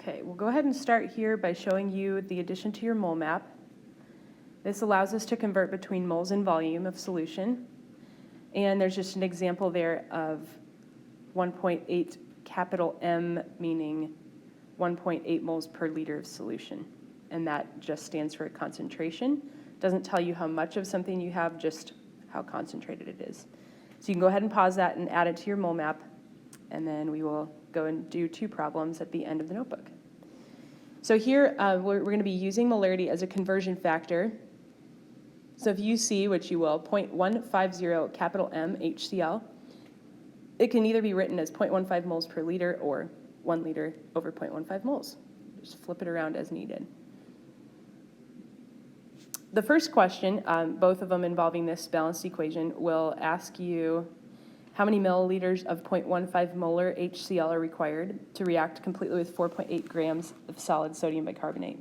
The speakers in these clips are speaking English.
Okay, we'll go ahead and start here by showing you the addition to your mole map. This allows us to convert between moles and volume of solution. And there's just an example there of 1.8 capital M, meaning 1.8 moles per liter of solution. And that just stands for concentration. Doesn't tell you how much of something you have, just how concentrated it is. So you can go ahead and pause that and add it to your mole map, and then we will go and do 2 problems at the end of the notebook. So here we're going to be using molarity as a conversion factor. So if you see, which you will, 0.150 capital M HCl, it can either be written as 0.15 moles per liter or 1 liter over 0.15 moles. Just flip it around as needed. The first question, both of them involving this balanced equation, will ask you how many milliliters of 0.15 molar HCl are required to react completely with 4.8 grams of solid sodium bicarbonate.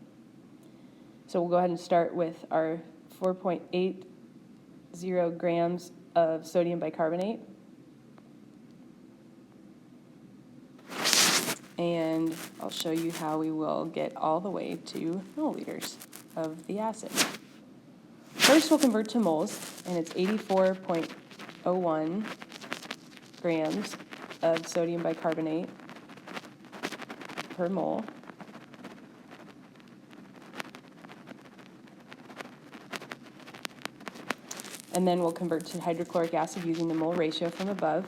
So we'll go ahead and start with our 4.80 grams of sodium bicarbonate. And I'll show you how we will get all the way to milliliters of the acid. First, we'll convert to moles, and it's 84.01 grams of sodium bicarbonate per mole. And then we'll convert to hydrochloric acid using the mole ratio from above,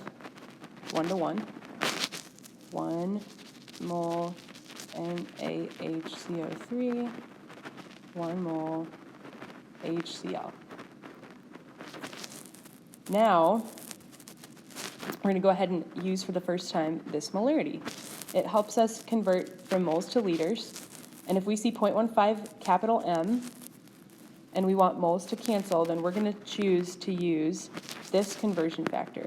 1 to 1. 1 mole NaHCO3, 1 mole HCl. Now, we're going to go ahead and use for the first time this molarity. It helps us convert from moles to liters. And if we see 0.15 capital M and we want moles to cancel, then we're going to choose to use this conversion factor.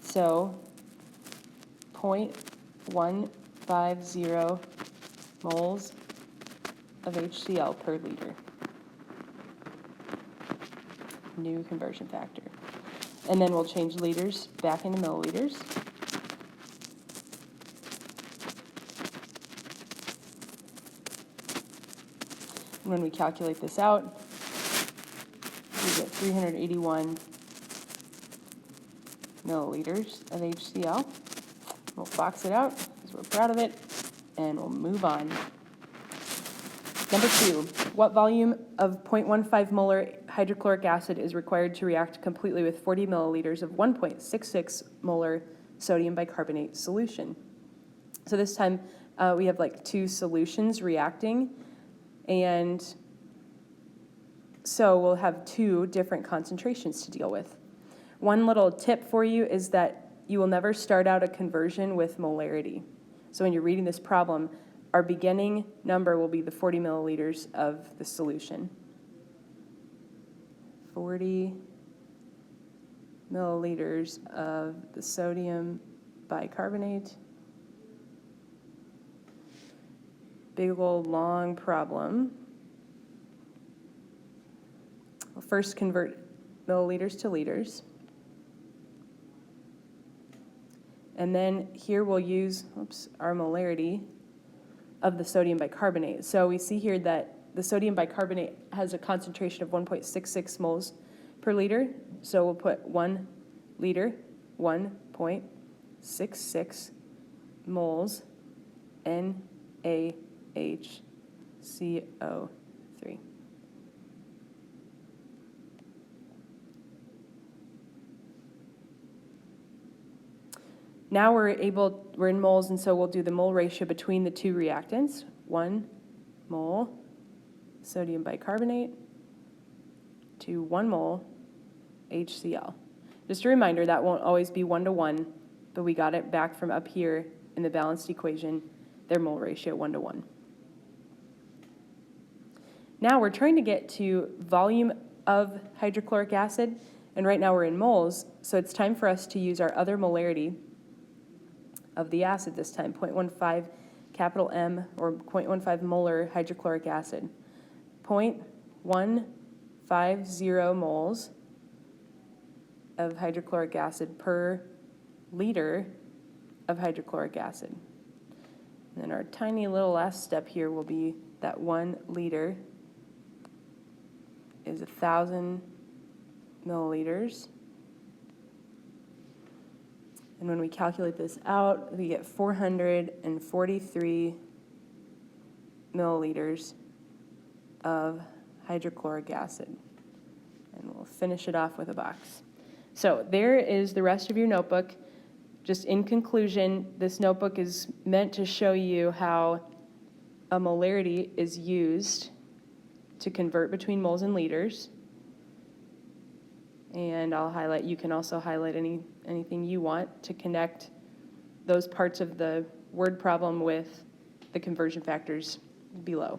So 0.150 moles of HCl per liter. New conversion factor. And then we'll change liters back into milliliters. And when we calculate this out, we get 381 milliliters of HCl. We'll box it out because we're proud of it, and we'll move on. Number 2, what volume of 0.15 molar hydrochloric acid is required to react completely with 40 milliliters of 1.66 molar sodium bicarbonate solution? So this time we have like 2 solutions reacting, and so we'll have 2 different concentrations to deal with. One little tip for you is that you will never start out a conversion with molarity. So when you're reading this problem, our beginning number will be the 40 milliliters of the solution. 40 milliliters of the sodium bicarbonate. Big old long problem. We'll first convert milliliters to liters. And then here we'll use our molarity of the sodium bicarbonate. So we see here that the sodium bicarbonate has a concentration of 1.66 moles per liter. So we'll put 1 liter, 1.66 moles NaHCO3. Now we're in moles, and so we'll do the mole ratio between the 2 reactants. 1 mole sodium bicarbonate to 1 mole HCl. Just a reminder, that won't always be 1 to 1, but we got it back from up here in the balanced equation, their mole ratio 1 to 1. Now we're trying to get to volume of hydrochloric acid, and right now we're in moles, so it's time for us to use our other molarity of the acid this time, 0.15 capital M, or 0.15 molar hydrochloric acid. 0.150 moles of hydrochloric acid per liter of hydrochloric acid. And then our tiny little last step here will be that 1 liter is 1,000 milliliters. And when we calculate this out, we get 443 milliliters of hydrochloric acid. And we'll finish it off with a box. So there is the rest of your notebook. Just in conclusion, this notebook is meant to show you how a molarity is used to convert between moles and liters. And I'll highlight, you can also highlight anything you want to connect those parts of the word problem with the conversion factors below.